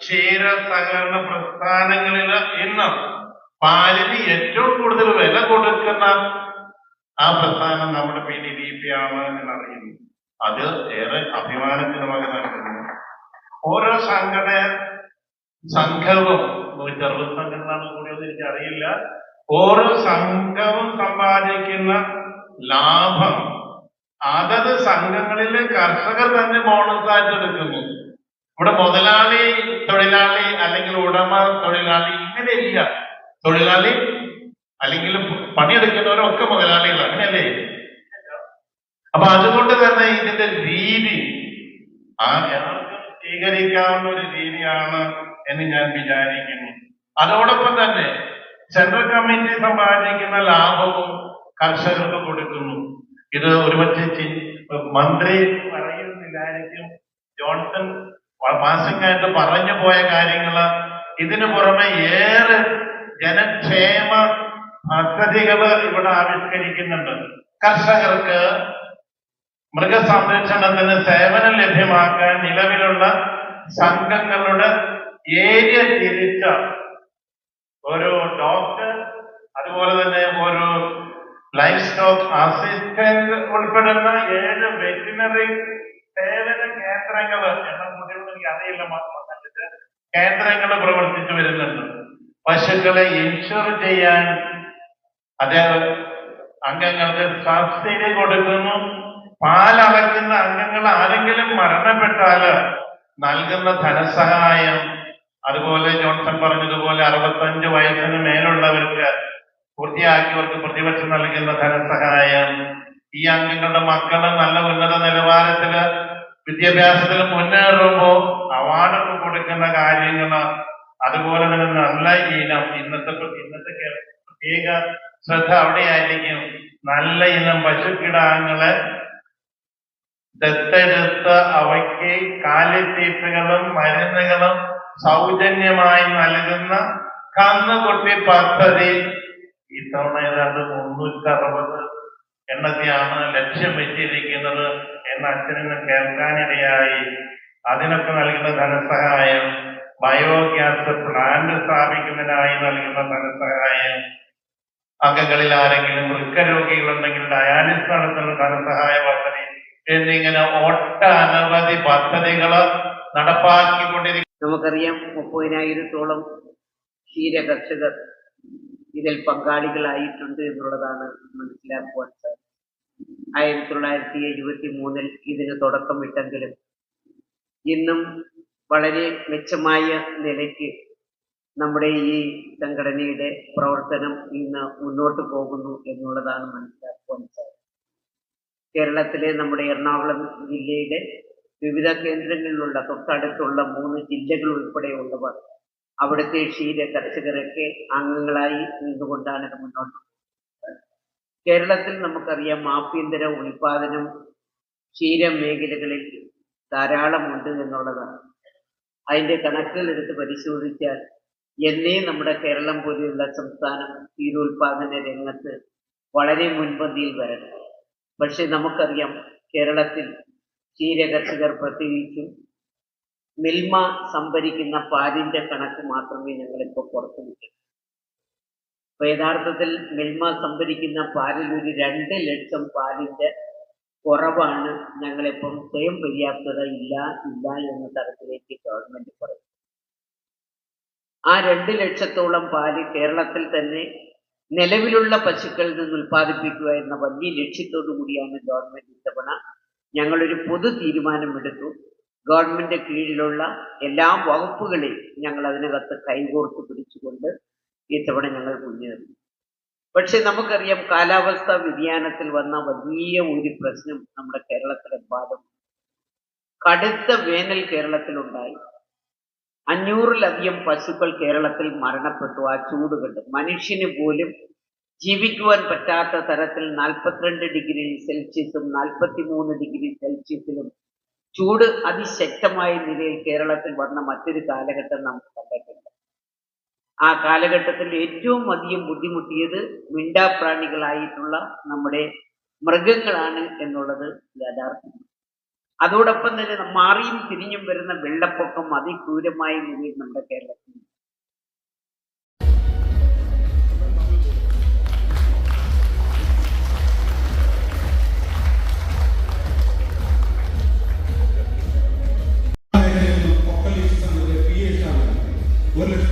ക്ഷീര സഹകരണ പ്രസ്ഥാനങ്ങളിൽ ഇന്ന് പാലിന് ഏറ്റവും കൂടുതൽ വില കൊടുക്കുന്ന ആ പ്രസ്ഥാനം നമ്മുടെ PDDP ആണ് എന്നറിയുന്നു. അത് ഏറെ അഭിമാനത്തിന് വക നൽകുന്നു. ഓരോ സംഘവും 160 സംഘങ്ങളാണ് കൂടിയെന്ന് എനിക്കറിയില്ല. ഓരോ സംഘവും സമ്പാദിക്കുന്ന ലാഭം അതത് സംഘങ്ങളിലെ കർഷകർ തന്നെ ബോണസായിട്ട് എടുക്കുന്നു. ഇവിടെ മുതലാളി തൊഴിലാളി അല്ലെങ്കിൽ ഉടമ തൊഴിലാളി ഇങ്ങനെയില്ല. തൊഴിലാളി അല്ലെങ്കിൽ പണിയെടുക്കുന്നവരൊക്കെ മുതലാളികൾ അങ്ങനെയല്ലേ? അപ്പൊ അതുകൊണ്ട് തന്നെ ഇതിന്റെ രീതി എല്ലാവർക്കും സ്വീകരിക്കാവുന്ന ഒരു രീതിയാണ് എന്ന് ഞാൻ വിചാരിക്കുന്നു. അതോടൊപ്പം തന്നെ സെൻട്രൽ കമ്മിറ്റി സമ്പാദിക്കുന്ന ലാഭവും കർഷകർക്ക് കൊടുക്കുന്നു. ഇത് ഒരുപക്ഷെ മന്ത്രി പറയുന്നില്ലായിരിക്കും, ജോൺസൺ മാസങ്ങളായിട്ട് പറഞ്ഞു പോയ കാര്യങ്ങള്. ഇതിനു പുറമെ ഏറെ ജനക്ഷേമ പദ്ധതികള് ഇവിടെ ആവിഷ്കരിക്കുന്നുണ്ട്. കർഷകർക്ക് മൃഗസംരക്ഷണത്തിന് സേവനം ലഭ്യമാക്കാൻ നിലവിലുള്ള സംഘങ്ങളുടെ ഏരിയ തിരിച്ച ഒരു ഡോക്ടർ, അതുപോലെ തന്നെ ഒരു ലൈഫ് സ്റ്റോക്ക് അസിസ്റ്റന്റ് ഉൾപ്പെടുന്ന 7 വെറ്റിനറി സേവന കേന്ദ്രങ്ങള്, എണ്ണം കൂട്ടിയൊന്നും എനിക്ക് അറിയില്ല, കേന്ദ്രങ്ങൾ പ്രവർത്തിച്ചു വരുന്നുണ്ട്. പശുക്കളെ ഇൻഷുർ ചെയ്യാൻ അംഗങ്ങൾക്ക് സബ്സിഡി കൊടുക്കുന്നു. പാലളക്കുന്ന അംഗങ്ങൾ ആരെങ്കിലും മരണപ്പെട്ടാല് നൽകുന്ന ധനസഹായം, അതുപോലെ ജോൺസൺ പറഞ്ഞതുപോലെ 65 വയസ്സിന് മേലുള്ളവർക്ക് പൂർത്തിയാക്കിയവർക്ക് പ്രതിവർഷം നൽകുന്ന ധനസഹായം, ഈ അംഗങ്ങളുടെ മക്കള് നല്ല ഉന്നത നിലവാരത്തില് വിദ്യാഭ്യാസത്തിൽ മുന്നേറുമ്പോ അവാർഡൊക്കെ കൊടുക്കുന്ന കാര്യങ്ങള്, അതുപോലെ തന്നെ നല്ല ഇനം, ഇന്നത്തെ പ്രത്യേക ശ്രദ്ധ അവിടെയായിരിക്കും. നല്ല ഇനം പശുക്കിടാങ്ങളെ ദത്തെടുത്ത് അവയ്ക്ക് കാലിത്തീറ്റകളും മരുന്നുകളും സൗജന്യമായി നൽകുന്ന കന്നുകുട്ടി പദ്ധതി ഇത്തവണ ഏതാണ്ട് 360 എണ്ണത്തെയാണ് ലക്ഷ്യം വെച്ചിരിക്കുന്നത് എന്ന് അച്ഛനിന്ന് കേൾക്കാനിടയായി. അതിനൊക്കെ നൽകുന്ന ധനസഹായം, ബയോഗ്യാസ് പ്ലാന്റ് സ്ഥാപിക്കുന്നതിനായി നൽകുന്ന ധനസഹായം, അംഗങ്ങളിൽ ആരെങ്കിലും വൃക്കരോഗികളുണ്ടെങ്കിൽ ഡയാലിസിസ് നടത്തുന്ന ധനസഹായ പദ്ധതി എന്നിങ്ങനെ ഒട്ടനവധി പദ്ധതികൾ നടപ്പാക്കിക്കൊണ്ടിരിക്കും. നമുക്കറിയാം 30,000-ഓളം ക്ഷീര കർഷകർ ഇതിൽ പങ്കാളികളായിട്ടുണ്ട് എന്നുള്ളതാണ് മനസ്സിലാക്കുവാൻ സാധിക്കും. 1973 ഇതിന് തുടക്കമിട്ടെങ്കിലും ഇന്നും വളരെ മെച്ചമായ നിലയ്ക്ക് നമ്മുടെ ഈ സംഘടനയുടെ പ്രവർത്തനം ഇന്ന് മുന്നോട്ട് പോകുന്നു എന്നുള്ളതാണ് മനസ്സിലാക്കുവാൻ സാധിക്കും. കേരളത്തിലെ നമ്മുടെ എറണാകുളം ജില്ലയുടെ വിവിധ കേന്ദ്രങ്ങളിലുള്ള തൊട്ടടുത്തുള്ള 3 ജില്ലകൾ ഉൾപ്പെടെയുള്ളവർ അവിടുത്തെ ക്ഷീര കർഷകരൊക്കെ അംഗങ്ങളായി നിന്നുകൊണ്ടാണ് ഇത് മുന്നോട്ട് പോകുന്നത്. കേരളത്തിൽ നമുക്കറിയാം ആഭ്യന്തര ഉൽപാദനം ക്ഷീര മേഖലകളിൽ ധാരാളമുണ്ട് എന്നുള്ളതാണ്. അതിന്റെ കണക്കുകൾ എടുത്ത് പരിശോധിച്ചാൽ എന്നേ നമ്മുടെ കേരളം പോലെയുള്ള സംസ്ഥാനം ക്ഷീരോത്പാദന രംഗത്ത് വളരെ മുൻപന്തിയിൽ വരണം. പക്ഷെ നമുക്കറിയാം കേരളത്തിൽ ക്ഷീര കർഷകർ പ്രത്യേകിച്ചും മിൽമ സംഭരിക്കുന്ന പാലിന്റെ കണക്ക് മാത്രമേ ഞങ്ങളിപ്പോൾ പുറത്തുവിട്ടു. അപ്പൊ യഥാർത്ഥത്തിൽ മിൽമ സംഭരിക്കുന്ന പാലിൽ ഒരു 2 ലക്ഷം പാലിന്റെ കുറവാണ് ഞങ്ങളിപ്പം സ്വയം പര്യാപ്തത ഇല്ല എന്ന തരത്തിലേക്ക് ഗവൺമെന്റ് പറയും. ആ 2 ലക്ഷത്തോളം പാല് കേരളത്തിൽ തന്നെ നിലവിലുള്ള പശുക്കളിൽ നിന്ന് ഉൽപ്പാദിപ്പിക്കുക എന്ന വലിയ ലക്ഷ്യത്തോടു കൂടിയാണ് ഗവൺമെന്റ് ഇത്തവണ ഞങ്ങളൊരു പൊതു തീരുമാനമെടുത്തു. ഗവൺമെന്റ് കീഴിലുള്ള എല്ലാ വകുപ്പുകളെയും ഞങ്ങൾ അതിനകത്ത് കൈകോർത്ത് പിടിച്ചുകൊണ്ട് ഇത്തവണ ഞങ്ങൾ മുന്നേറി. പക്ഷെ നമുക്കറിയാം കാലാവസ്ഥാ വ്യതിയാനത്തിൽ വന്ന വലിയ ഒരു പ്രശ്നം നമ്മുടെ കേരളത്തിലെമ്പാടും. കടുത്ത വേനൽ കേരളത്തിലുണ്ടായി. 500-ലധികം പശുക്കൾ കേരളത്തിൽ മരണപ്പെട്ടു ആ ചൂട് കൊണ്ട്. മനുഷ്യന് പോലും ജീവിക്കുവാൻ പറ്റാത്ത തരത്തിൽ 42 ഡിഗ്രി സെൽഷ്യസും 43 ഡിഗ്രി സെൽഷ്യസിലും ചൂട് അതിശക്തമായ നിലയിൽ കേരളത്തിൽ വന്ന മറ്റൊരു കാലഘട്ടം നാം കണ്ടിട്ടുണ്ട്. ആ കാലഘട്ടത്തിൽ ഏറ്റവും അധികം ബുദ്ധിമുട്ടിയത് മിണ്ടാപ്രാണികളായിട്ടുള്ള നമ്മുടെ മൃഗങ്ങളാണ് എന്നുള്ളത് യാഥാർത്ഥ്യം. അതോടൊപ്പം തന്നെ മാറിയും തിരിഞ്ഞും വരുന്ന വെള്ളപ്പൊക്കം അതിക്രൂരമായ നിലയിൽ നമ്മുടെ കേരളത്തിൽ. $1,00,000